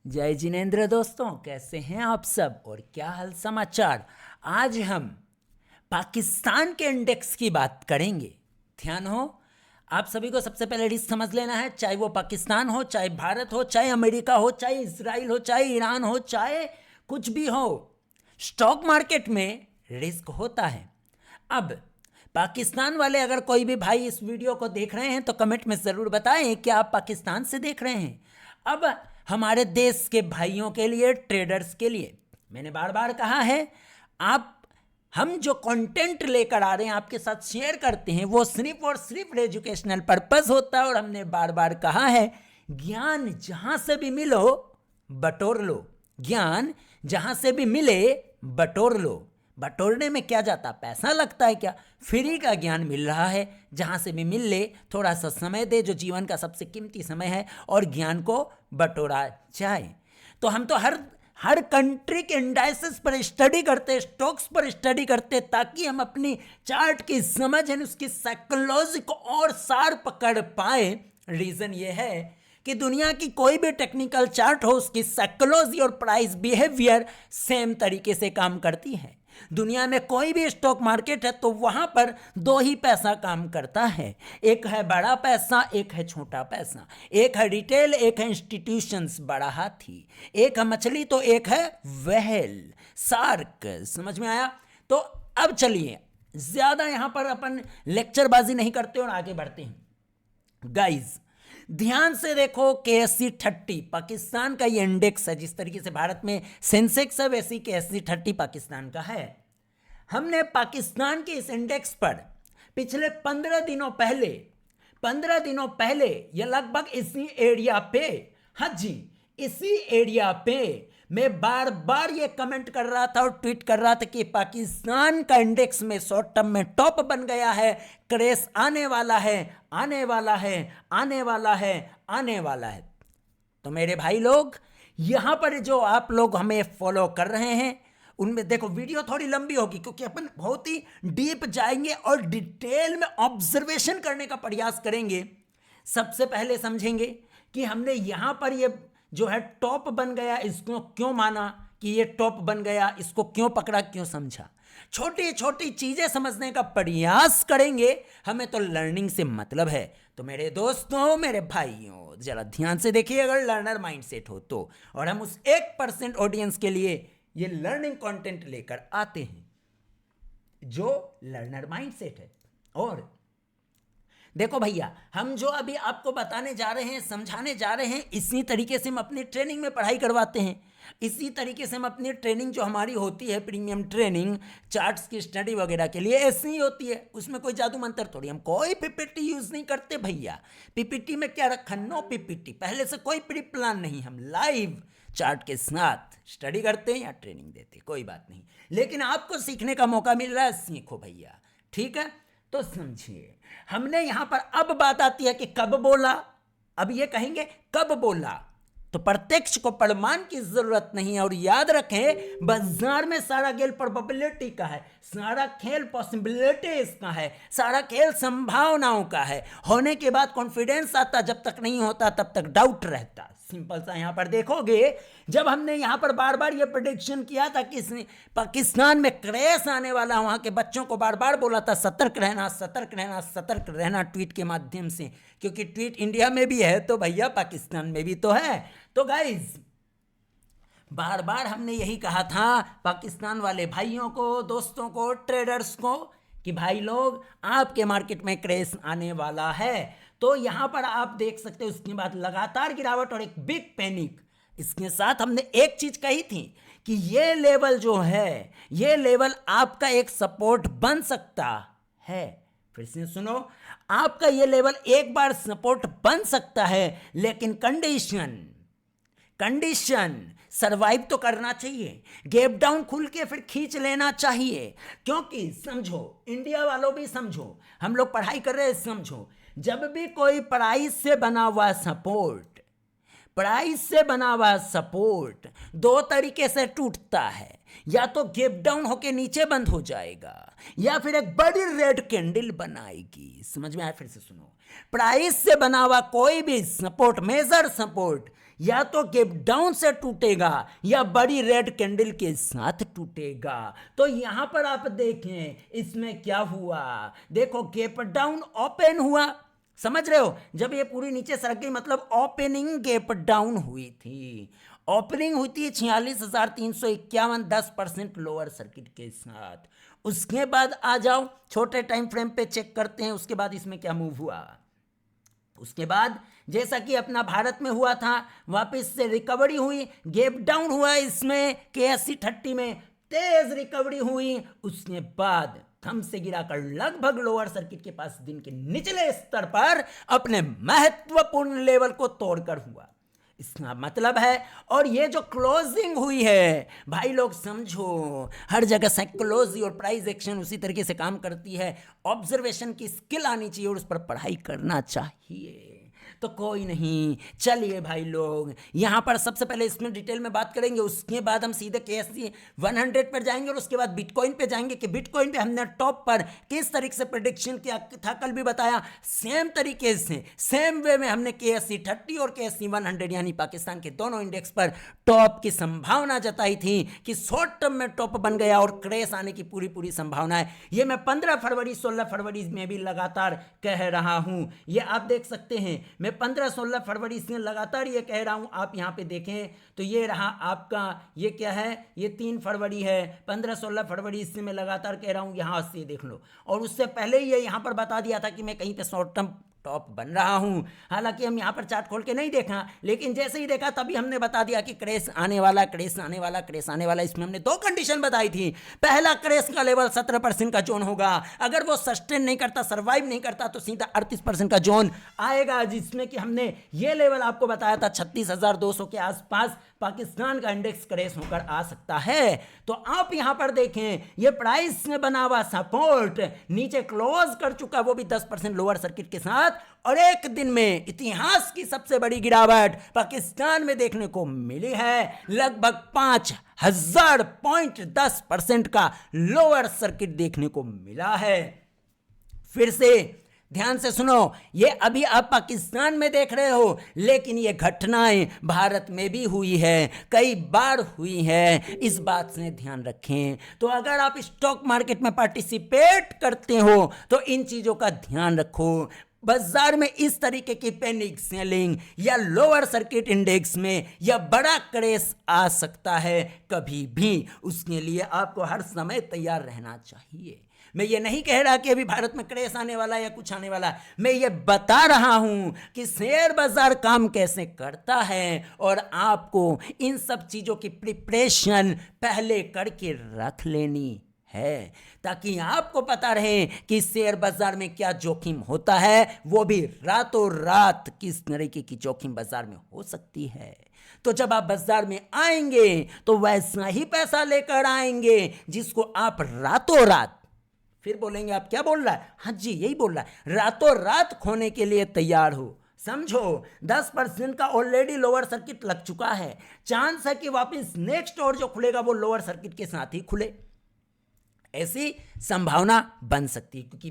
जय जिनेंद्र दोस्तों, कैसे हैं आप सब और क्या हाल समाचार। आज हम पाकिस्तान के इंडेक्स की बात करेंगे। ध्यान हो, आप सभी को सबसे पहले रिस्क समझ लेना है, चाहे वो पाकिस्तान हो, चाहे भारत हो, चाहे अमेरिका हो, चाहे इजराइल हो, चाहे ईरान हो, चाहे कुछ भी हो, स्टॉक मार्केट में रिस्क होता है। अब पाकिस्तान वाले अगर कोई भी भाई इस वीडियो को देख रहे हैं तो कमेंट में ज़रूर बताएं कि आप पाकिस्तान से देख रहे हैं। अब हमारे देश के भाइयों के लिए, ट्रेडर्स के लिए मैंने बार बार कहा है, आप हम जो कंटेंट लेकर आ रहे हैं, आपके साथ शेयर करते हैं, वो सिर्फ और सिर्फ एजुकेशनल पर्पस होता है। और हमने बार बार कहा है, ज्ञान जहां से भी मिलो बटोर लो, ज्ञान जहां से भी मिले बटोर लो। बटोरने में क्या जाता, पैसा लगता है क्या? फ्री का ज्ञान मिल रहा है, जहां से भी मिल ले। थोड़ा सा समय दे, जो जीवन का सबसे कीमती समय है, और ज्ञान को बटोरा जाए। तो हम तो हर कंट्री के इंडाइसेस पर स्टडी करते, स्टॉक्स पर स्टडी करते, ताकि हम अपनी चार्ट की समझ और उसकी साइकोलॉजी को और सार पकड़ पाए। रीजन ये है कि दुनिया की कोई भी टेक्निकल चार्ट हो, उसकी साइकोलॉजी और प्राइस बिहेवियर सेम तरीके से काम करती है। दुनिया में कोई भी स्टॉक मार्केट है तो वहां पर दो ही पैसा काम करता है, एक है बड़ा पैसा, एक है छोटा पैसा, एक है रिटेल, एक है इंस्टीट्यूशंस, बड़ा हाथी, एक है मछली तो एक है व्हेल, शार्क। समझ में आया? तो अब चलिए, ज्यादा यहां पर अपन लेक्चरबाजी नहीं करते और आगे बढ़ते हैं। गाइज ध्यान से देखो, KSE 30 पाकिस्तान का ये इंडेक्स है। जिस तरीके से भारत में सेंसेक्स है, वैसी KSE 30 पाकिस्तान का है। हमने पाकिस्तान के इस इंडेक्स पर पिछले 15 दिनों पहले ये लगभग इसी एरिया पे, हाँ जी, इसी एरिया पे मैं बार बार ये कमेंट कर रहा था और ट्वीट कर रहा था कि पाकिस्तान का इंडेक्स में शॉर्ट टर्म में टॉप बन गया है, क्रैश आने वाला है, आने वाला है, आने वाला है, आने वाला है। तो मेरे भाई लोग, यहां पर जो आप लोग हमें फॉलो कर रहे हैं, उनमें देखो वीडियो थोड़ी लंबी होगी क्योंकि अपन बहुत ही डीप जाएंगे और डिटेल में ऑब्जर्वेशन करने का प्रयास करेंगे। सबसे पहले समझेंगे कि हमने यहां पर ये जो है टॉप बन गया, इसको क्यों माना कि ये टॉप बन गया, इसको क्यों पकड़ा, क्यों समझा। छोटी छोटी चीजें समझने का प्रयास करेंगे, हमें तो लर्निंग से मतलब है। तो मेरे दोस्तों, मेरे भाइयों, जरा ध्यान से देखिए, अगर लर्नर माइंडसेट हो तो। और हम उस 1% ऑडियंस के लिए ये लर्निंग कंटेंट लेकर आते हैं जो लर्नर माइंडसेट है। और देखो भैया, हम जो अभी आपको बताने जा रहे हैं, समझाने जा रहे हैं, इसी तरीके से हम अपनी ट्रेनिंग में पढ़ाई करवाते हैं। इसी तरीके से हम अपनी ट्रेनिंग जो हमारी होती है, प्रीमियम ट्रेनिंग, चार्ट्स की स्टडी वगैरह के लिए, ऐसी ही होती है। उसमें कोई जादू मंत्र थोड़ी, हम कोई पीपीटी यूज नहीं करते भैया। पीपीटी में क्या रखा? नो पीपीटी, पहले से कोई प्री प्लान नहीं। हम लाइव चार्ट के साथ स्टडी करते हैं या ट्रेनिंग देते, कोई बात नहीं। लेकिन आपको सीखने का मौका मिल रहा है, सीखो भैया, ठीक है? तो समझिए, हमने यहां पर अब बात आती है कि कब बोला। अब ये कहेंगे कब बोला, तो प्रत्यक्ष को प्रमाण की जरूरत नहीं है। और याद रखें, बाजार में सारा खेल प्रोबेबिलिटी का है, सारा खेल पॉसिबिलिटीज का है, सारा खेल संभावनाओं का है। होने के बाद कॉन्फिडेंस आता, जब तक नहीं होता तब तक डाउट रहता। सिंपल सा यहां पर देखोगे, जब हमने यहां पर बार बार ये प्रेडिक्शन किया था कि पाकिस्तान में क्रैश आने वाला, वहां के बच्चों को बार बार बोला था सतर्क रहना, सतर्क रहना, सतर्क रहना, ट्वीट के माध्यम से। क्योंकि ट्वीट इंडिया में भी है तो भैया पाकिस्तान में भी तो है। तो गाइज, बार बार हमने यही कहा था पाकिस्तान वाले भाइयों को, दोस्तों को, ट्रेडर्स को, कि भाई लोग, आपके मार्केट में क्रैश आने वाला है। तो यहां पर आप देख सकते हो, उसके बाद लगातार गिरावट और एक बिग पैनिक। इसके साथ हमने एक चीज कही थी कि ये लेवल जो है, ये लेवल आपका एक सपोर्ट बन सकता है। फिर से सुनो, आपका ये लेवल एक बार सपोर्ट बन सकता है, लेकिन कंडीशन सरवाइव तो करना चाहिए। गैप डाउन खुल के फिर खींच लेना चाहिए। क्योंकि समझो, इंडिया वालों भी समझो, हम लोग पढ़ाई कर रहे हैं, समझो, जब भी कोई प्राइस से बना हुआ सपोर्ट दो तरीके से टूटता है। या तो गैप डाउन होके नीचे बंद हो जाएगा, या फिर एक बड़ी रेड कैंडल बनाएगी। समझ में आया? फिर से सुनो, प्राइस से बना हुआ कोई भी सपोर्ट, मेजर सपोर्ट, या तो गैप डाउन से टूटेगा या बड़ी रेड कैंडल के साथ टूटेगा। तो यहां पर आप देखें इसमें क्या हुआ, देखो गैप डाउन ओपन हुआ, समझ रहे हो, जब ये पूरी नीचे सरक गई मतलब ओपनिंग गैप डाउन हुई थी। ओपनिंग हुई थी 46,351, 10% लोअर सर्किट के साथ। उसके बाद आ जाओ छोटे टाइम फ्रेम पे चेक करते हैं उसके बाद इसमें क्या मूव हुआ। उसके बाद जैसा कि अपना भारत में हुआ था वापस से रिकवरी हुई, गैप डाउन हुआ इसमें KSE 30 में तेज रिकवरी हुई। उसके बाद थम से गिराकर लगभग लोअर सर्किट के पास दिन के निचले स्तर पर अपने महत्वपूर्ण लेवल को तोड़कर हुआ। इसका मतलब है, और ये जो क्लोजिंग हुई है भाई लोग समझो, हर जगह साइकोलॉजी और प्राइस एक्शन उसी तरीके से काम करती है। ऑब्जर्वेशन की स्किल आनी चाहिए और उस पर पढ़ाई करना चाहिए। तो कोई नहीं, चलिए भाई लोग यहाँ पर सबसे पहले इसमें डिटेल में बात करेंगे, उसके बाद हम सीधे KSE 100 पर जाएंगे और उसके बाद बिटकॉइन पे जाएंगे कि बिटकॉइन पे हमने टॉप पर किस तरीके से प्रेडिक्शन किया था, कल भी बताया। सेम तरीके से सेम वे में हमने KSE 30 और KSE 100 यानी पाकिस्तान के दोनों इंडेक्स पर टॉप की संभावना जताई थी कि शॉर्ट टर्म में टॉप बन गया और क्रैश आने की पूरी संभावना है। ये मैं 15 फरवरी 16 फरवरी में भी लगातार कह रहा हूं। ये आप देख सकते हैं, मैं 15-16 फरवरी से लगातार ये कह रहा हूं। आप यहां पे देखें तो ये रहा आपका, ये क्या है, ये 3 फरवरी है। 15-16 फरवरी से मैं लगातार कह रहा हूं, यहां से देख लो। और उससे पहले ये यहां पर बता दिया था कि मैं कहीं पे शॉर्ट टर्म टॉप बन रहा हूं। हालांकि हम यहां पर चार्ट खोल के नहीं देखा, लेकिन जैसे ही देखा तभी हमने बता दिया कि क्रैश आने वाला, क्रैश आने वाला, क्रैश आने वाला। इसमें हमने 2 कंडीशन बताई थी। पहला, क्रैश का लेवल 17% का जोन होगा, अगर वो सस्टेन नहीं करता, सर्वाइव नहीं करता तो सीधा 38% का जोन आएगा, जिसमें कि हमने ये लेवल आपको बताया था 36,200 के आसपास पाकिस्तान का इंडेक्स क्रैश होकर आ सकता है। तो आप यहां पर देखें, ये प्राइस में बना हुआ सपोर्ट नीचे क्लोज कर चुका, वो भी 10% लोअर सर्किट के साथ। और एक दिन में इतिहास की सबसे बड़ी गिरावट पाकिस्तान में देखने को मिली है, लगभग 5,000 पॉइंट 10% का लोअर सर्किट देखने को मिला है। फिर से ध्यान से सुनो, ये अभी आप पाकिस्तान में देख रहे हो, लेकिन ये घटनाएं भारत में भी हुई है, कई बार हुई है, इस बात से ध्यान रखें। तो अगर आप स्टॉक मार्केट में पार्टिसिपेट करते हो तो इन चीजों का ध्यान रखो। बाजार में इस तरीके की पैनिक सेलिंग या लोअर सर्किट इंडेक्स में या बड़ा क्रैश आ सकता है कभी भी, उसके लिए आपको हर समय तैयार रहना चाहिए। मैं ये नहीं कह रहा कि अभी भारत में क्रैश आने वाला है या कुछ आने वाला है, मैं ये बता रहा हूं कि शेयर बाजार काम कैसे करता है और आपको इन सब चीजों की प्रिपरेशन पहले करके रख लेनी है, ताकि आपको पता रहे कि शेयर बाजार में क्या जोखिम होता है, वो भी रातों रात किस तरीके की जोखिम बाजार में हो सकती है। तो जब आप बाजार में आएंगे तो वैसा ही पैसा लेकर आएंगे जिसको आप रातों रात, फिर बोलेंगे आप क्या बोल रहा है, हाँ जी यही बोल रहा है, रातों रात खोने के लिए तैयार हो। समझो 10% का ऑलरेडी लोअर सर्किट लग चुका है, चांस है कि वापस नेक्स्ट और जो खुलेगा वो लोअर सर्किट के साथ ही खुले, ऐसी संभावना बन सकती है। क्योंकि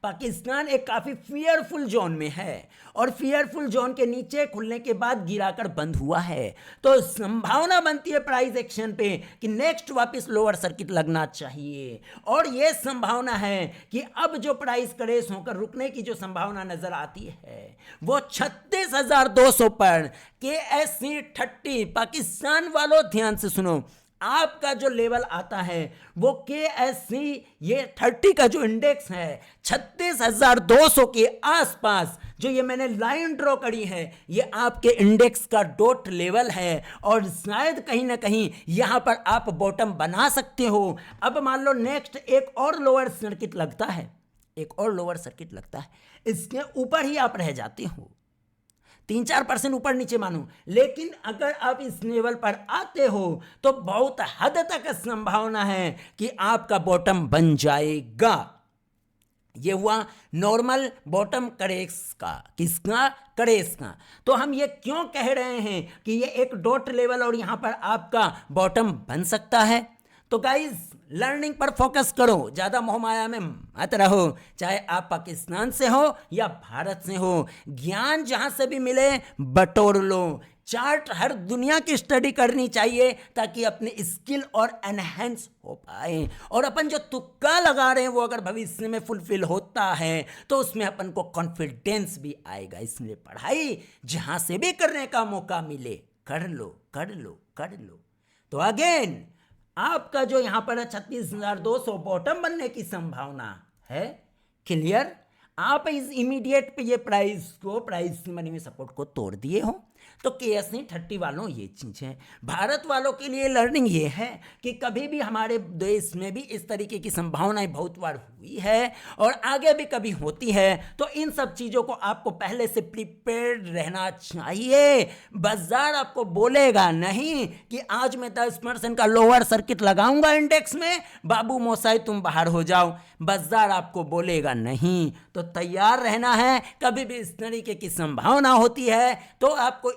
पाकिस्तान एक काफी फियरफुल जोन में है और फियरफुल जोन के नीचे खुलने के बाद गिराकर बंद हुआ है, तो संभावना बनती है प्राइस एक्शन पे कि नेक्स्ट वापस लोअर सर्किट लगना चाहिए। और यह संभावना है कि अब जो प्राइस क्रैश होकर रुकने की जो संभावना नजर आती है वो 36,200 पर KSE 30। पाकिस्तान वालों ध्यान से सुनो, आपका जो लेवल आता है वो KSE ये 30 का जो इंडेक्स है 36,200 के आसपास, जो ये मैंने लाइन ड्रॉ करी है, ये आपके इंडेक्स का डॉट लेवल है और शायद कहीं ना कहीं यहां पर आप बॉटम बना सकते हो। अब मान लो नेक्स्ट एक और लोअर सर्किट लगता है, एक और लोअर सर्किट लगता है, इसके ऊपर ही आप रह जाते हो, 3-4% ऊपर नीचे मानो, लेकिन अगर आप इस लेवल पर आते हो तो बहुत हद तक संभावना है कि आपका बॉटम बन जाएगा। ये हुआ नॉर्मल बॉटम क्रैश का, किसका, क्रैश का। तो हम ये क्यों कह रहे हैं कि ये एक डॉट लेवल और यहां पर आपका बॉटम बन सकता है। तो गाइज लर्निंग पर फोकस करो, ज्यादा मोहमाया में मत रहो, चाहे आप पाकिस्तान से हो या भारत से हो, ज्ञान जहां से भी मिले बटोर लो। चार्ट हर दुनिया की स्टडी करनी चाहिए ताकि अपने स्किल और एनहेंस हो पाए। और अपन जो तुक्का लगा रहे हैं वो अगर भविष्य में फुलफिल होता है तो उसमें अपन को कॉन्फिडेंस भी आएगा। इसलिए पढ़ाई जहां से भी करने का मौका मिले कर लो कर लो कर लो। तो अगेन आपका जो यहां पर 36,200 बॉटम बनने की संभावना है। क्लियर? आप इस इमीडिएट पे ये प्राइस मनी में सपोर्ट को तोड़ दिए हो। तो KSE 30 वालों ये चीज है। भारत वालों के लिए लर्निंग ये है कि कभी भी हमारे देश में भी इस तरीके की संभावनाएं बहुत बार हुई है और आगे भी कभी होती है। तो इन सब चीजों को आपको पहले से प्रिपेयर्ड रहना चाहिए। बाजार आपको बोलेगा नहीं कि आज मैं 10% का लोअर सर्किट लगाऊंगा इंडेक्स में, बाबू मोसाई तुम बाहर हो जाओ। बाजार आपको बोलेगा नहीं। तो तैयार रहना है। कभी भी इस तरीके की संभावना होती है तो आपको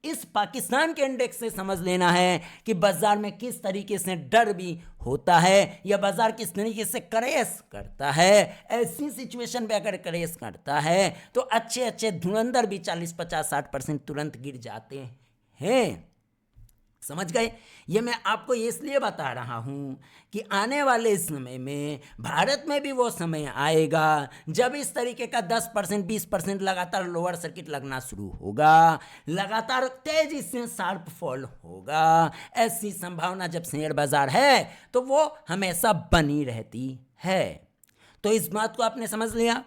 इस पाकिस्तान के इंडेक्स से समझ लेना है कि बाजार में किस तरीके से डर भी होता है या बाजार किस तरीके से क्रेश करता है। ऐसी सिचुएशन पे अगर क्रेश करता है तो अच्छे अच्छे धुरंधर भी 40, 50, 60% तुरंत गिर जाते हैं। समझ गए? ये मैं आपको इसलिए बता रहा हूं कि आने वाले समय में भारत में भी वो समय आएगा जब इस तरीके का 10%, 20% लगातार लोअर सर्किट लगना शुरू होगा, लगातार तेजी से शार्प फॉल होगा। ऐसी संभावना जब शेयर बाजार है तो वो हमेशा बनी रहती है। तो इस बात को आपने समझ लिया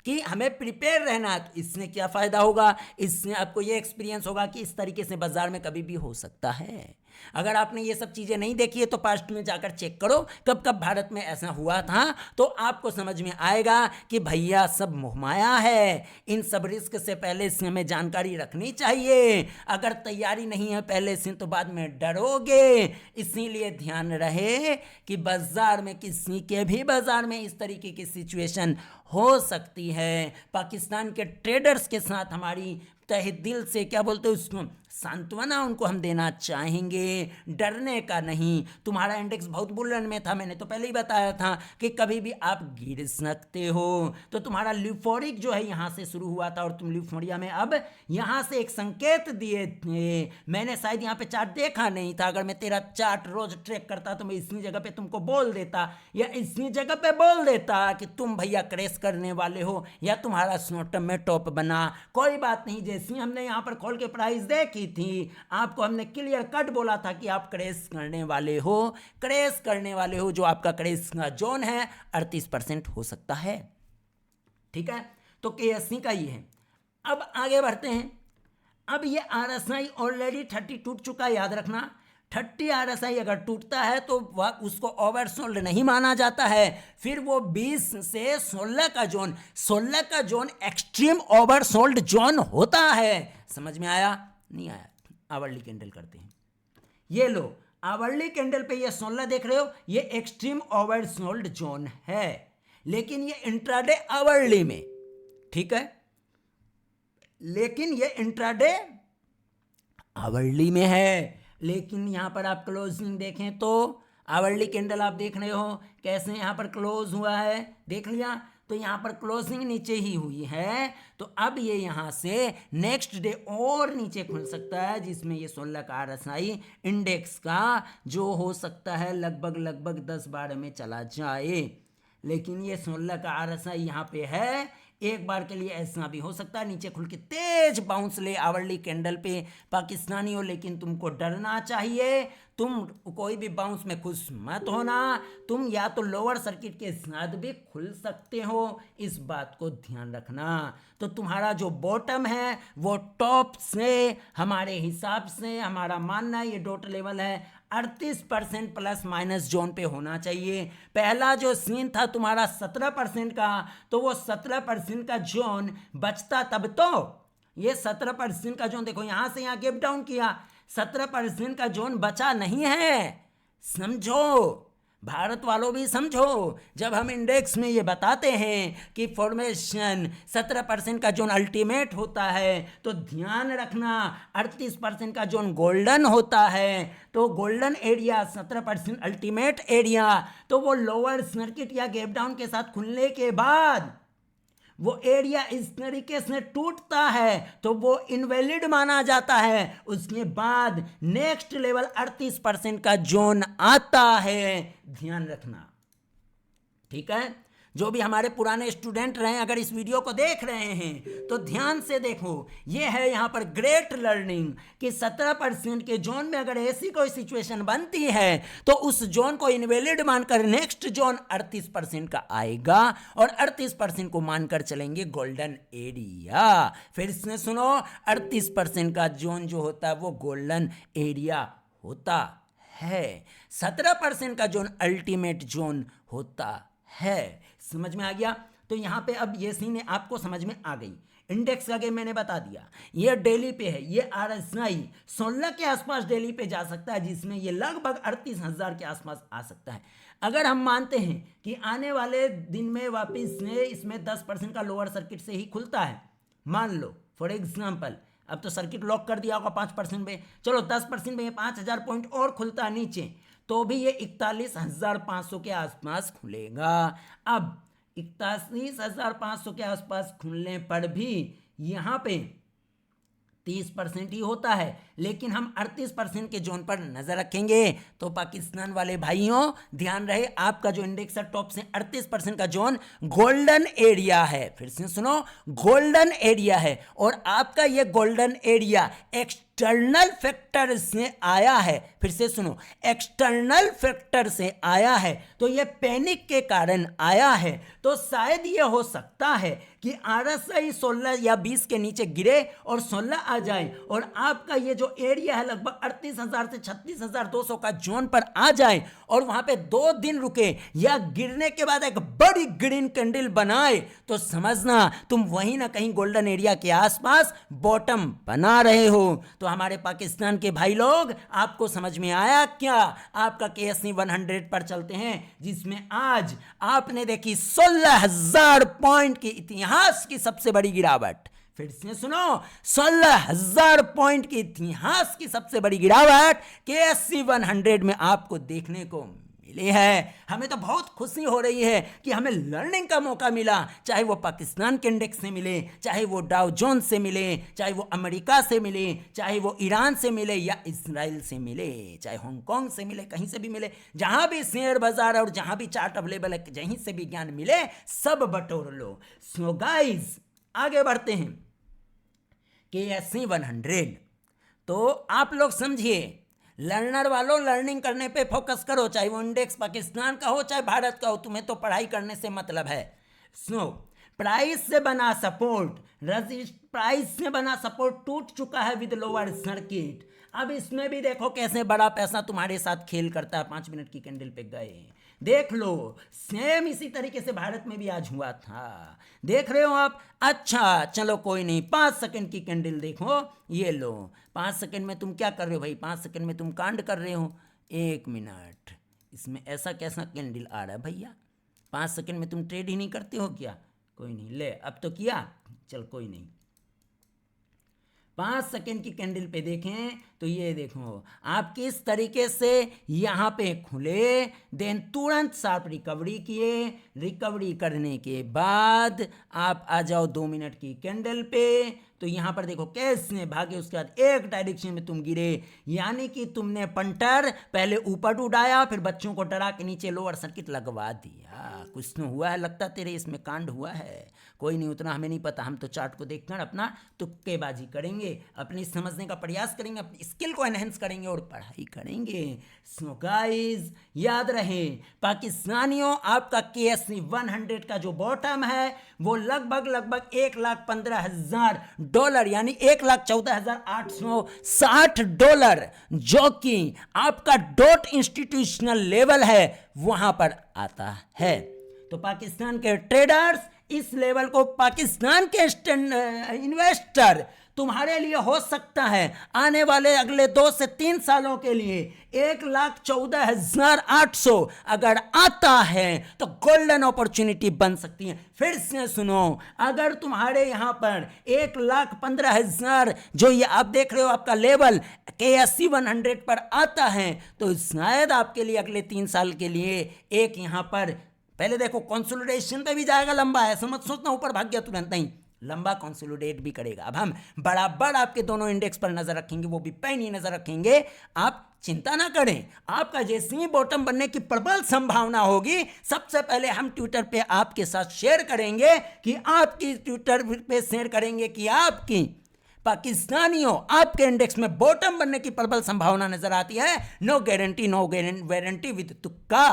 कि हमें प्रिपेयर रहना है। तो इससे क्या फ़ायदा होगा? इससे आपको ये एक्सपीरियंस होगा कि इस तरीके से बाजार में कभी भी हो सकता है। अगर आपने ये सब चीज़ें नहीं देखी है तो पास्ट में जाकर चेक करो कब कब भारत में ऐसा हुआ था, तो आपको समझ में आएगा कि भैया सब मोहमाया है। इन सब रिस्क से पहले से हमें जानकारी रखनी चाहिए। अगर तैयारी नहीं है पहले से तो बाद में डरोगे। इसीलिए ध्यान रहे कि बाजार में किसी के भी बाजार में इस तरीके की सिचुएशन हो सकती है। पाकिस्तान के ट्रेडर्स के साथ हमारी तहे दिल से क्या बोलते हैं उसको सांत्वना उनको हम देना चाहेंगे, डरने का नहीं। तुम्हारा इंडेक्स बहुत बुल रन में था, मैंने तो पहले ही बताया था कि कभी भी आप गिर सकते हो। तो तुम्हारा ल्यूफोरिक जो है यहाँ से शुरू हुआ था और तुम ल्यूफोरिया में अब यहाँ से एक संकेत दिए थे। मैंने शायद यहाँ पे चार्ट देखा नहीं था। अगर मैं तेरा चार्ट रोज ट्रैक करता तो मैं इसी जगह पे तुमको बोल देता या इसी जगह पे बोल देता कि तुम भैया क्रैश करने वाले हो या तुम्हारा शॉर्ट टर्म में टॉप बना। कोई बात नहीं, जैसी हमने यहाँ पर खोल के प्राइस देखी थी आपको हमने क्लियर कट बोला था कि आप क्रैश करने वाले हो। क्रैश करने वाले हो, जो आपका क्रैश का जोन है 38% हो सकता है। ठीक है, तो KSE का ही है। अब आगे बढ़ते हैं। अब ये RSI ऑलरेडी 30 टूट चुका है, याद रखना। 30 RSI अगर टूटता है तो वह उसको ओवरसोल्ड नहीं माना जाता है। फिर वो 20 से 16 का जोन एक्सट्रीम ओवरसोल्ड जोन होता है। समझ में आया? नहीं आया? आवरली कैंडल करते हैं। ये लो, आवरली कैंडल पे ये 16 देख रहे हो, ये एक्सट्रीम ओवरसोल्ड जोन है। लेकिन ये इंट्राडे आवरली में, ठीक है, लेकिन ये इंट्राडे आवरली में है। लेकिन यहां पर आप क्लोजिंग देखें तो आवरली कैंडल आप देख रहे हो कैसे यहां पर क्लोज हुआ है, देख लिया। तो यहाँ पर क्लोजिंग नीचे ही हुई है। तो अब ये यहाँ से नेक्स्ट डे और नीचे खुल सकता है, जिसमें ये 16 का RSI इंडेक्स का जो हो सकता है लगभग 10-12 में चला जाए। लेकिन ये 16 का RSI यहाँ पे है। एक बार के लिए ऐसा भी हो सकता है नीचे खुल के तेज बाउंस ले आवरली कैंडल पे पाकिस्तानी हो। लेकिन तुमको डरना चाहिए, तुम कोई भी बाउंस में खुश मत होना। तुम या तो लोअर सर्किट के साथ भी खुल सकते हो, इस बात को ध्यान रखना। तो तुम्हारा जो बॉटम है वो टॉप से हमारे हिसाब से हमारा मानना ये डॉट लेवल है 38% प्लस माइनस जोन पे होना चाहिए। पहला जो सीन था तुम्हारा 17% का, तो वो 17% का जोन बचता तब तो। ये 17% का जोन देखो, यहां से यहां गैप डाउन किया, 17% का जोन बचा नहीं है। समझो, भारत वालों भी समझो। जब हम इंडेक्स में ये बताते हैं कि फॉर्मेशन 17% का जोन अल्टीमेट होता है, तो ध्यान रखना 38% का जोन गोल्डन होता है। तो गोल्डन एरिया 17% अल्टीमेट एरिया, तो वो लोअर सर्किट या गैप डाउन के साथ खुलने के बाद वो एरिया इस तरीके से टूटता है तो वो इनवैलिड माना जाता है। उसके बाद नेक्स्ट लेवल 38% का जोन आता है, ध्यान रखना, ठीक है। जो भी हमारे पुराने स्टूडेंट रहे, अगर इस वीडियो को देख रहे हैं तो ध्यान से देखो, ये है यहाँ पर ग्रेट लर्निंग कि 17% के जोन में अगर ऐसी कोई सिचुएशन बनती है तो उस जोन को इनवैलिड मानकर नेक्स्ट जोन 38% का आएगा और 38% को मानकर चलेंगे गोल्डन एरिया। फिर से सुनो, 38% का जोन जो होता है वो गोल्डन एरिया होता है, 17% का जोन अल्टीमेट जोन होता है। समझ में आ गया? तो यहां पे अब ये सीन आपको समझ में आ गई। इंडेक्स का गेम मैंने बता दिया, ये डेली पे है, ये RSI 16 के आसपास डेली पे जा सकता है, जिसमें ये लगभग 38,000 के आसपास आ सकता है। अगर हम मानते हैं कि आने वाले दिन में वापस इसमें 10% का लोअर सर्किट से ही खुलता है, मान लो फॉर एग्जाम्पल, अब तो सर्किट लॉक कर दिया होगा 5% में, चलो 10% में 5,000 पॉइंट और खुलता है नीचे, तो भी ये 41,500 के आसपास खुलेगा। अब 41,500 के आसपास खुलने पर भी यहाँ पे 30% ही होता है, लेकिन हम 38% के जोन पर नजर रखेंगे। तो पाकिस्तान वाले भाइयों ध्यान रहे, आपका जो इंडेक्स है टॉप से 38% का जोन गोल्डन एरिया है। फिर से सुनो, गोल्डन एरिया है और आपका ये गोल्डन एरिया एक्सटर्नल फैक्टर से आया है। फिर से सुनो, एक्सटर्नल फैक्टर से आया है, तो ये पैनिक के कारण आया है। तो शायद ये हो सकता है कि RSI 16 या 20 के नीचे गिरे और 16 आ जाए और आपका ये जो एरिया है लगभग 38,000 से 36,200 का जोन पर आ जाए और वहां पे 2 दिन रुके या गिरने के बाद एक बड़ी ग्रीन कैंडल बनाए, तो समझना तुम वहीं ना कहीं गोल्डन एरिया के आसपास बॉटम बना रहे हो। तो हमारे पाकिस्तान के भाई लोग, आपको समझ में आया क्या? आपका KSE 100 पर चलते हैं, जिसमें आज आपने देखी 16,000 पॉइंट की इतिहास की सबसे बड़ी गिरावट। फिर से सुनो, 16,000 पॉइंट की इतिहास की सबसे बड़ी गिरावट KSE 100 में आपको देखने को मिली है। हमें तो बहुत खुशी हो रही है कि हमें लर्निंग का मौका मिला, चाहे वो पाकिस्तान के इंडेक्स से मिले, चाहे वो डाउ जोन्स से मिले, चाहे वो अमेरिका से मिले, चाहे वो ईरान से मिले या इजराइल से मिले, चाहे हांगकांग से मिले, कहीं से भी मिले, जहां भी शेयर बाजार और जहां भी चार्ट अवेलेबल है, कहीं से भी ज्ञान मिले, सब बटोर लो। सो गाइस, आगे बढ़ते हैं। KSE 100, तो आप लोग समझिए, लर्नर वालों लर्निंग करने पे फोकस करो, चाहे वो इंडेक्स पाकिस्तान का हो चाहे भारत का हो, तुम्हें तो पढ़ाई करने से मतलब है। सो प्राइस से बना सपोर्ट, प्राइस से बना सपोर्ट टूट चुका है विद लोअर सर्किट। अब इसमें भी देखो कैसे बड़ा पैसा तुम्हारे साथ खेल करता है। 5 मिनट की कैंडल पे गए, देख लो, सेम इसी तरीके से भारत में भी आज हुआ था, देख रहे हो आप। अच्छा चलो कोई नहीं, 5 सेकंड की कैंडल देखो, ये लो, 5 सेकंड में तुम क्या कर रहे हो भाई? 5 सेकंड में तुम कांड कर रहे हो। 1 मिनट, इसमें ऐसा कैसा कैंडल आ रहा है भैया? 5 सेकंड में तुम ट्रेड ही नहीं करते हो क्या? कोई नहीं, ले अब तो किया, चल कोई नहीं। 5 सेकंड की कैंडल पे देखें तो ये देखो आप किस तरीके से यहाँ पे खुले, देन तुरंत शार्प रिकवरी किए, रिकवरी करने के बाद आप आ जाओ 2 मिनट की कैंडल पे, तो यहाँ पर देखो कैसे भागे, उसके बाद एक डायरेक्शन में तुम गिरे, यानी कि तुमने पंटर पहले ऊपर उड़ाया, फिर बच्चों को डरा के नीचे लोअर सर्किट लगवा दिया। कुछ तो हुआ है लगता तेरे इसमें कांड हुआ है। कोई नहीं, उतना हमें नहीं पता, हम तो चार्ट को देखकर अपना तुक्केबाजी करेंगे, अपनी समझने का प्रयास करेंगे, अपनी स्किल को एनहेंस करेंगे और पढ़ाई करेंगे। सो गाइस याद रहे पाकिस्तानियों, आपका KSE 100 का जो बॉटम है वो लगभग $1,15,000 यानी $1,14,860, जो कि आपका डॉट इंस्टीट्यूशनल लेवल है, वहां पर आता है। तो पाकिस्तान के ट्रेडर्स, इस लेवल को पाकिस्तान के इन्वेस्टर तुम्हारे लिए हो सकता है आने वाले अगले 2 से 3 सालों के लिए 1,14,800 अगर आता है तो गोल्डन अपॉर्चुनिटी बन सकती है। फिर से सुनो, अगर तुम्हारे यहां पर 1,15,000 जो ये आप देख रहे हो आपका लेवल KSE 100 पर आता है, तो शायद आपके लिए अगले 3 साल के लिए एक यहां पर पहले देखो कंसोलिडेशन पे भी जाएगा लंबा, ऐसा मत सोचना ऊपर भाग गया तुरंत, नहीं, लंबा कंसोलिडेट भी करेगा। अब हम बराबर आपके दोनों इंडेक्स पर नजर रखेंगे, वो भी पैनी नजर रखेंगे। आप चिंता ना करें, आपका जैसे ही बॉटम बनने की प्रबल संभावना होगी, सबसे पहले हम ट्विटर पे आपके साथ शेयर करेंगे कि आपकी ट्विटर पे शेयर करेंगे कि आपकी पाकिस्तानियों आपके इंडेक्स में बॉटम बनने की प्रबल संभावना नजर आती है। No guarantee, no warranty with तुक्का,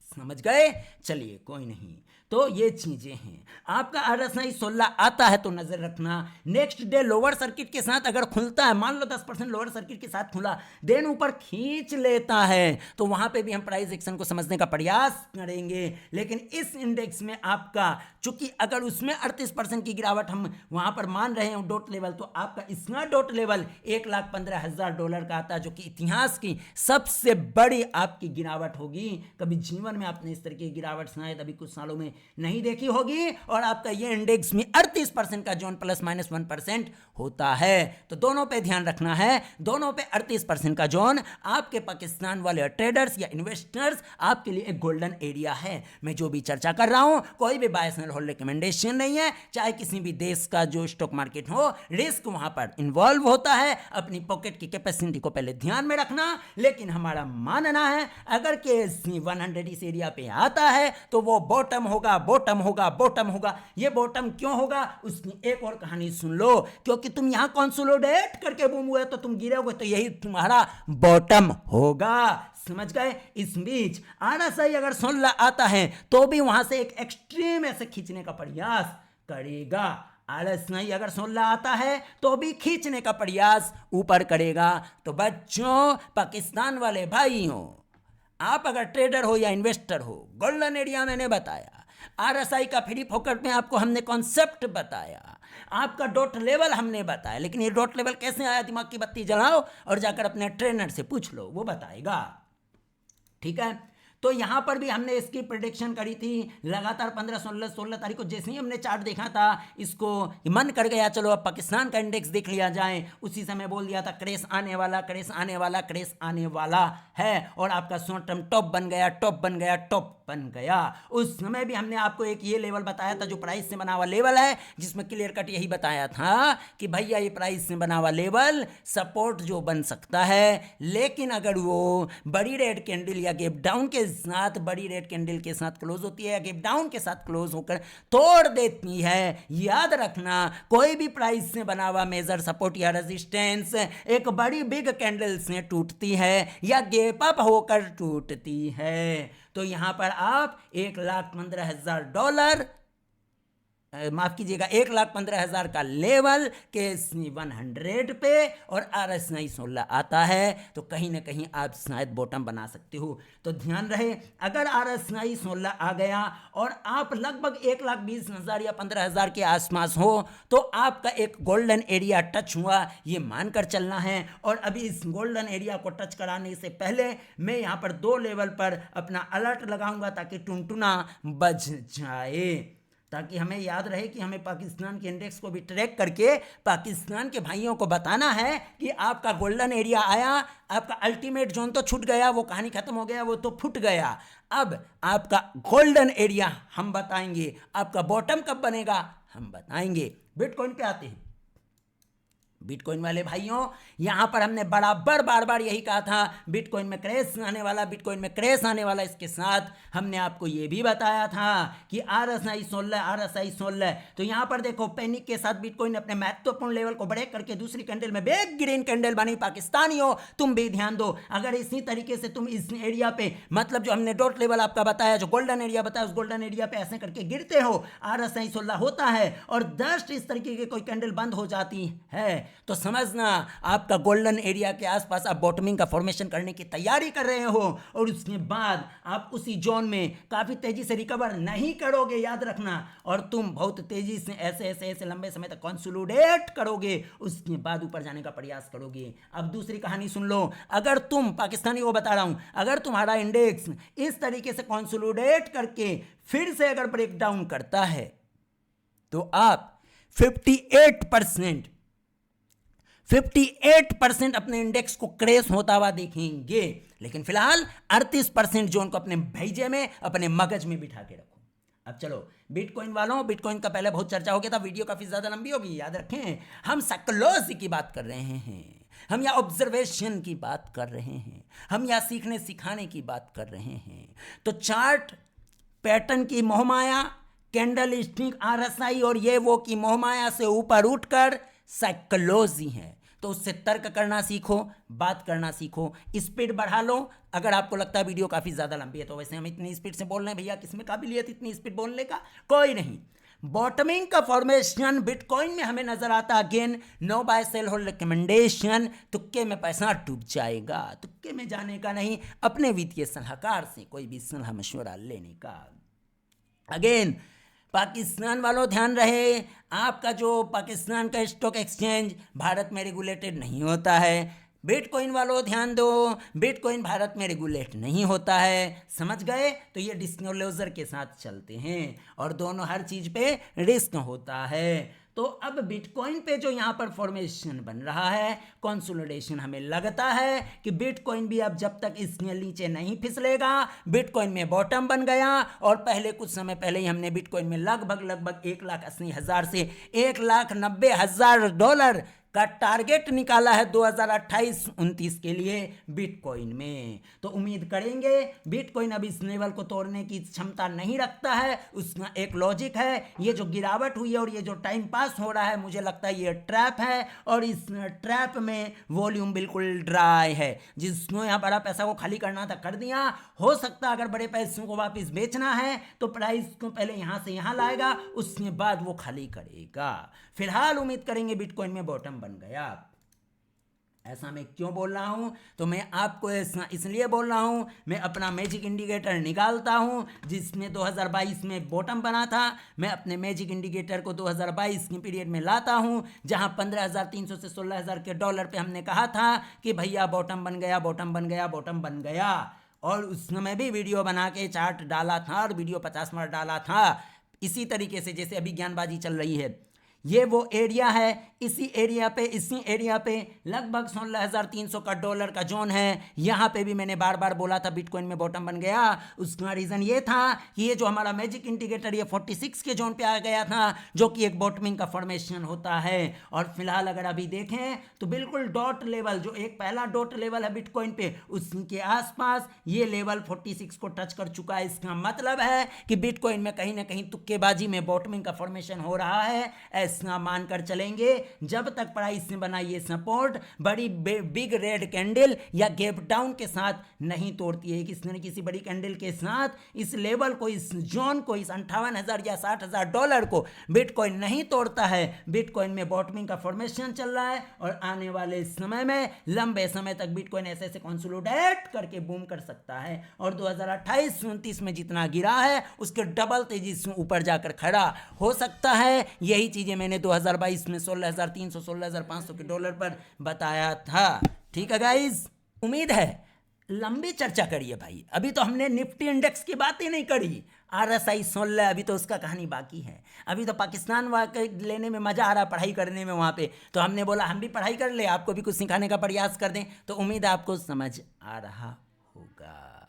समझ गए? चलिए कोई नहीं, तो ये चीजें हैं। आपका RSI 16 आता है तो नजर रखना। नेक्स्ट डे लोअर सर्किट के साथ अगर खुलता है, मान लो 10% लोअर सर्किट के साथ खुला, देन ऊपर खींच लेता है, तो वहां पे भी हम प्राइस एक्शन को समझने का प्रयास करेंगे। लेकिन इस इंडेक्स में आपका चूंकि अगर उसमें 38% की गिरावट हम वहां पर मान रहे हैं डॉट लेवल, तो आपका इसका डॉट लेवल $1,15,000 का आता है, जो कि इतिहास की सबसे बड़ी आपकी गिरावट होगी। कभी जीवन में आपने इस तरह की गिरावट शायद अभी कुछ सालों में नहीं देखी होगी। और आपका ये इंडेक्स में 38% का जोन ±1% होता है, तो दोनों पे ध्यान रखना है। दोनों पे 38% का जोन आपके पाकिस्तान वाले ट्रेडर्स या इन्वेस्टर्स आपके लिए एक गोल्डन एरिया है। मैं जो भी चर्चा कर रहा हूं कोई भी बाय सेल होल्ड रिकमेंडेशन नहीं है। चाहे किसी भी देश का जो स्टॉक मार्केट हो, रिस्क वहां पर इन्वॉल्व होता है। अपनी पॉकेट की कैपेसिटी को पहले ध्यान में रखना। लेकिन हमारा मानना है अगर KSE 100 इस एरिया पे आता है तो वो बॉटम होगा, बॉटम होगा, बॉटम होगा। ये बॉटम क्यों होगा उसकी एक और कहानी सुन लो। क्योंकि तुम यहां कंसोलिडेट करके बूम हुए तो तुम गिरोगे, तो यही तुम्हारा बॉटम होगा, समझ गए? इस बीच RSI अगर 16 आता है तो भी वहां से एक एक्सट्रीम ऐसे खींचने का प्रयास करेगा। RSI अगर 16 आता है तो भी खींचने का प्रयास ऊपर करेगा। तो बच्चों, पाकिस्तान वाले भाइयों, आप अगर ट्रेडर हो या इन्वेस्टर हो, गोल्डन एरिया मैंने बताया, RSI का फ्री फोकट में आपको हमने कॉन्सेप्ट बताया, आपका डॉट लेवल हमने बताया। लेकिन ये डॉट लेवल कैसे आया, दिमाग की बत्ती जलाओ और जाकर अपने ट्रेनर से पूछ लो, वो बताएगा, ठीक है? तो यहां पर भी हमने इसकी प्रेडिक्शन करी थी लगातार 15-16 तारीख को। जैसे ही हमने चार्ट देखा था, इसको मन कर गया चलो अब पाकिस्तान का इंडेक्स देख लिया जाए। उसी समय बोल दिया था क्रैश आने वाला, क्रैश आने वाला, क्रैश आने वाला है। और आपका शॉर्ट टर्म टॉप बन गया, टॉप बन गया, टॉप बन गया। उस समय भी हमने आपको एक ये लेवल बताया था जो प्राइस से बना हुआ लेवल है, जिसमें क्लियर कट यही बताया था कि भैया ये प्राइस से बना हुआ लेवल सपोर्ट जो बन सकता है, लेकिन अगर वो बड़ी रेड कैंडल या गैप डाउन के साथ, बड़ी रेड कैंडल के साथ क्लोज होती है या गैप डाउन के साथ क्लोज होकर तोड़ देती है। याद रखना, कोई भी प्राइस से बना हुआ मेजर सपोर्ट या रेजिस्टेंस एक बड़ी बिग कैंडल से टूटती है या गैप अप होकर टूटती है। तो यहां पर आप $1,15,000 माफ कीजिएगा, 1,15,000 का लेवल KSE 100 पे और RSI 16 आता है तो कहीं ना कहीं आप शायद बॉटम बना सकते हो। तो ध्यान रहे, अगर RSI 16 आ गया और आप लगभग 1,20,000 या 15,000 के आसपास हो तो आपका एक गोल्डन एरिया टच हुआ, ये मानकर चलना है। और अभी इस गोल्डन एरिया को टच कराने से पहले मैं यहाँ पर 2 लेवल पर अपना अलर्ट लगाऊंगा ताकि टुनटुना बज जाए, ताकि हमें याद रहे कि हमें पाकिस्तान के इंडेक्स को भी ट्रैक करके पाकिस्तान के भाइयों को बताना है कि आपका गोल्डन एरिया आया, आपका अल्टीमेट जोन तो छूट गया, वो कहानी खत्म हो गया, वो तो फूट गया। अब आपका गोल्डन एरिया हम बताएंगे, आपका बॉटम कब बनेगा हम बताएंगे। बिटकॉइन पे आते हैं। बिटकॉइन वाले भाइयों, यहां पर हमने बराबर बार बार यही कहा था बिटकॉइन में क्रैश आने वाला, बिटकॉइन में क्रैश आने वाला। इसके साथ हमने आपको यह भी बताया था कि RSI 16, तो यहां पर देखो पैनिक के साथ बिटकॉइन अपने महत्वपूर्ण लेवल को ब्रेक करके दूसरी कैंडल में बिग ग्रीन कैंडल बनी। पाकिस्तानियों, तुम भी ध्यान दो, अगर इसी तरीके से तुम इस एरिया पे, मतलब जो हमने डॉट लेवल आपका बताया, जो गोल्डन एरिया बताया, उस गोल्डन एरिया पे ऐसे करके गिरते हो, RSI 16 होता है और जस्ट इस तरीके की कोई कैंडल बंद हो जाती है, तो समझना आपका गोल्डन एरिया के आसपास आप बॉटमिंग का फॉर्मेशन करने की तैयारी कर रहे हो और उसके बाद आप उसी जोन में काफी तेजी से रिकवर नहीं करोगे, याद रखना। और तुम बहुत तेजी से ऐसे लंबे समय तक कंसोलिडेट करोगे, उसके बाद ऊपर जाने का प्रयास करोगे। अब दूसरी कहानी सुन लो, अगर तुम, पाकिस्तानी को बता रहा हूं, अगर तुम्हारा इंडेक्स इस तरीके से कंसोलिडेट करके फिर से अगर ब्रेक डाउन करता है तो आप 58% 58% अपने इंडेक्स को क्रैश होता हुआ देखेंगे, लेकिन फिलहाल 38% जो उनको अपने भेजे में, अपने मगज में बिठा के रखो। अब चलो बिटकॉइन वालों, बिटकॉइन का पहले बहुत चर्चा हो गया था, वीडियो काफी ज्यादा लंबी होगी, याद रखें हम साइकोलॉजी की बात कर रहे हैं, हम यहाँ ऑब्जर्वेशन की बात कर रहे हैं, हम यहाँ सीखने सिखाने की बात कर रहे हैं। तो चार्ट पैटर्न की मोहमाया, कैंडल स्टिक, आरएसआई और ये वो की मोहमाया से ऊपर उठकर साइकोलॉजी है। तो उससे तर्क करना सीखो, बात करना सीखो, स्पीड बढ़ा लो। अगर आपको लगता है वीडियो काफ़ी ज़्यादा लंबी है, तो वैसे हम इतनी स्पीड से बोल रहे हैं भैया, किसमें काबिलियत इतनी स्पीड बोलने का, कोई नहीं। बॉटमिंग का फॉर्मेशन बिटकॉइन में हमें नजर आता, again no buy sell hold recommendation. तुक्के में पैसा डूब जाएगा, तुक्के में जाने का नहीं, अपने वित्तीय सलाहकार से कोई भी सलाह मशवरा लेने का। अगेन पाकिस्तान वालों ध्यान रहे, आपका जो पाकिस्तान का स्टॉक एक्सचेंज भारत में रेगुलेटेड नहीं होता है। बिटकॉइन वालों ध्यान दो, बिटकॉइन भारत में रेगुलेट नहीं होता है, समझ गए। तो ये डिस्क्लोजर के साथ चलते हैं और दोनों हर चीज पे रिस्क होता है। तो अब बिटकॉइन पे जो यहाँ पर फॉर्मेशन बन रहा है, कंसोलिडेशन, हमें लगता है कि बिटकॉइन भी अब जब तक इसके नीचे नहीं फिसलेगा, बिटकॉइन में बॉटम बन गया। और पहले कुछ समय पहले ही हमने बिटकॉइन में लगभग 1,80,000 से $1,90,000 का टारगेट निकाला है 2028-29 के लिए बिटकॉइन में। तो उम्मीद करेंगे बिटकॉइन अब इस लेवल को तोड़ने की क्षमता नहीं रखता है। उसका एक लॉजिक है, ये जो गिरावट हुई है और ये जो टाइम पास हो रहा है, मुझे लगता है ये ट्रैप है और इस ट्रैप में वॉल्यूम बिल्कुल ड्राई है। जिसको यहाँ बड़ा पैसा को खाली करना था कर दिया, हो सकता है अगर बड़े पैसों को वापस बेचना है तो प्राइस को पहले यहाँ से यहाँ लाएगा, उसके बाद वो खाली करेगा। फिलहाल उम्मीद करेंगे बिटकॉइन में बॉटम बन गया। ऐसा मैं क्यों बोल रहा हूं? तो मैं आपको ऐसा इसलिए बोल रहा हूं, मैं अपना मैजिक इंडिकेटर निकालता हूं जिसमें 2022 में बॉटम बना था। मैं अपने मैजिक इंडिकेटर को 2022 के पीरियड में लाता हूं जहां 15,300 से 16,000 के डॉलर पे हमने कहा था कि भैया बॉटम बन गया, बॉटम बन गया, बॉटम बन गया। और उस समय भी वीडियो बना के चार्ट डाला था और वीडियो 50 मिनट डाला था, इसी तरीके से जैसे अभी ज्ञानबाजी चल रही है। ये वो एरिया है, इसी एरिया पे लगभग 16,300 का डॉलर का जोन है। यहाँ पे भी मैंने बार बार बोला था बिटकॉइन में बॉटम बन गया। उसका रीज़न ये था कि ये जो हमारा मैजिक इंडिकेटर ये 46 के जोन पे आ गया था, जो कि एक बॉटमिंग का फॉर्मेशन होता है। और फिलहाल अगर अभी देखें तो बिल्कुल डॉट लेवल, जो एक पहला डॉट लेवल है बिटकॉइन पे, उसके आसपास ये लेवल 46 को टच कर चुका है। इसका मतलब है कि बिटकॉइन में कहीं ना कहीं तुक्केबाजी में बॉटमिंग का फॉर्मेशन हो रहा है। ऐसा मानकर चलेंगे जब तक प्राइस ने बनाई ये सपोर्ट बड़ी बिग रेड कैंडल या गैप डाउन के साथ नहीं तोड़ती है। किसी न किसी बड़ी कैंडल के साथ इस लेवल को, इस जोन को, इस 58,000 या 60,000 डॉलर को बिटकॉइन नहीं तोड़ता है। बिटकॉइन में बॉटमिंग का फॉर्मेशन चल रहा है और आने वाले समय में लंबे समय तक बिटकॉइन ऐसे ऐसे कंसोलिडेट करके बूम कर सकता है और 2028-29 में जितना गिरा है उसके डबल तेजी से ऊपर जाकर खड़ा हो सकता है। यही चीजें मैंने 2022 में 16,300 16,500 के डॉलर पर बताया था। ठीक है गाइज, उम्मीद है लंबी चर्चा करिए भाई। अभी तो हमने निफ्टी इंडेक्स की बात ही नहीं करी, RSI 16, अभी तो उसका कहानी बाकी है। अभी तो पाकिस्तान वाकई लेने में मजा आ रहा, पढ़ाई करने में वहाँ पे। तो हमने बोला हम भी पढ़ाई कर ले, आपको भी कुछ सिखाने का प्रयास कर दें। तो उम्मीद है आपको समझ आ रहा होगा।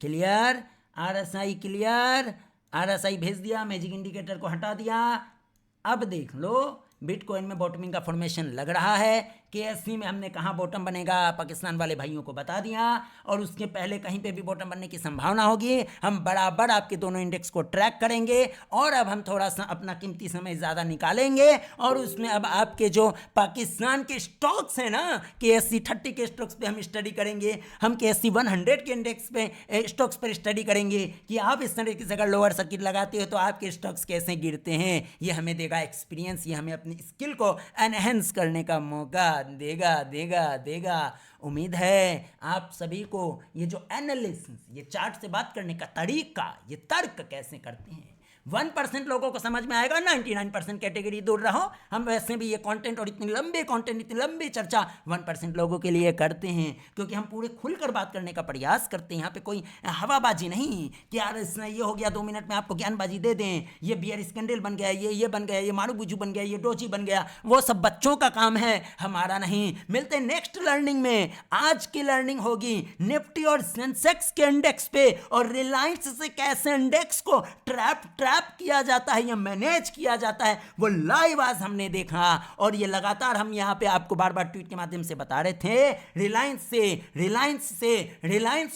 क्लियर? RSI clear? RSI भेज दिया, मैजिक इंडिकेटर को हटा दिया। अब देख लो बिटकॉइन में बॉटमिंग का फॉर्मेशन लग रहा है। KSC में हमने कहाँ बॉटम बनेगा पाकिस्तान वाले भाइयों को बता दिया और उसके पहले कहीं पे भी बॉटम बनने की संभावना होगी। हम बराबर आपके दोनों इंडेक्स को ट्रैक करेंगे और अब हम थोड़ा सा अपना कीमती समय ज़्यादा निकालेंगे और उसमें अब आपके जो पाकिस्तान के स्टॉक्स हैं ना, KSC 30 के स्टॉक्स पे हम स्टडी करेंगे। हम KSC 100 के इंडेक्स पे स्टॉक्स पर स्टडी करेंगे कि आप इस तरीके से अगर लोअर सर्किट लगाते हो तो आपके स्टॉक्स कैसे गिरते हैं। ये हमें देगा एक्सपीरियंस, ये हमें अपनी स्किल को एनहेंस करने का मौका देगा। उम्मीद है आप सभी को ये जो एनालिसिस, ये चार्ट से बात करने का तरीका, ये तर्क कैसे करते हैं, 1% लोगों को समझ में आएगा, 99% कैटेगरी दूर रहो। हम वैसे भी ये कंटेंट और इतनी लंबी कंटेंट, इतनी लंबी चर्चा 1% लोगों के लिए करते हैं, क्योंकि हम पूरे खुलकर बात करने का प्रयास करते हैं। यहाँ पे कोई हवाबाजी नहीं कि यार इसने ये हो गया 2 मिनट में आपको ज्ञानबाजी दे दें, ये बियर स्कैंडल बन गया, ये बन गया, ये मारू बुजू बन गया, ये डोची बन गया, वो सब बच्चों का काम है, हमारा नहीं। मिलते हैं नेक्स्ट लर्निंग में। आज की लर्निंग होगी निफ्टी और सेंसेक्स के इंडेक्स पे, और रिलायंस से कैसे इंडेक्स को ट्रैप किया जाता है या मैनेज किया जाता है, वो लाइव आज हमने देखा। और ये लगातार हम यहां पे आपको बार बार ट्वीट के माध्यम से बता रहे थे, रिलायंस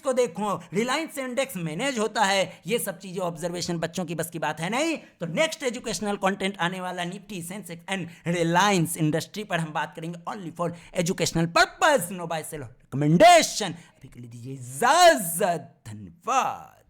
को देखो, रिलायंस से इंडेक्स मैनेज होता है। ये सब चीजें ऑब्जर्वेशन बच्चों की बस की बात है नहीं। तो नेक्स्ट एजुकेशनल कंटेंट आने वाला Nifty, Sensex and Reliance industry पर हम बात करेंगे, only for educational purpose, no buy sell recommendation. अभी के लिए दीजिए इजाजत, धन्यवाद।